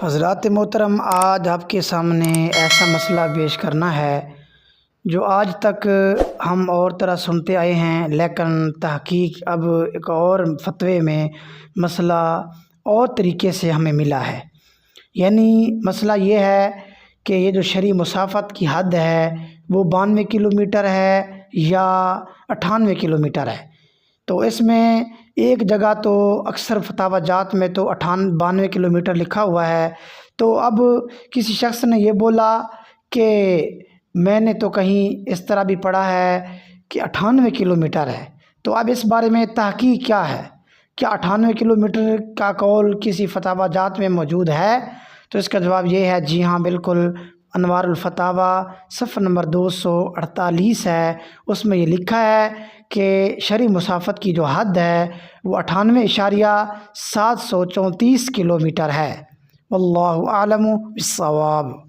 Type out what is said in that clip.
حضرات محترم، آج آپ کے سامنے ایسا مسئلہ پیش کرنا ہے جو آج تک ہم اور طرح سنتے آئے ہیں، لیکن تحقیق اب ایک اور فتوے میں مسئلہ اور طریقے سے ہمیں ملا ہے۔ یعنی مسئلہ یہ ہے کہ یہ جو شرعی مسافت کی حد ہے وہ 92 کلومیٹر ہے یا 98 کلومیٹر ہے۔ تو اس میں ایک جگہ تو اکثر فتاوی جات میں تو 92 کلومیٹر لکھا ہوا ہے۔ تو اب کسی شخص نے یہ بولا کہ میں نے تو کہیں اس طرح بھی پڑھا ہے کہ 98 کلومیٹر ہے، تو اب اس بارے میں تحقیق کیا ہے؟ کیا 98 کلومیٹر کا قول کسی فتاوی جات میں موجود ہے؟ تو اس کا جواب یہ ہے، جی ہاں بالکل۔ انوار الفتاوی صفحہ نمبر 248 ہے، اس میں یہ لکھا ہے کہ شرعی مسافت کی جو حد ہے وہ 98.734 کلومیٹر ہے۔ واللہ اعلم بالصواب۔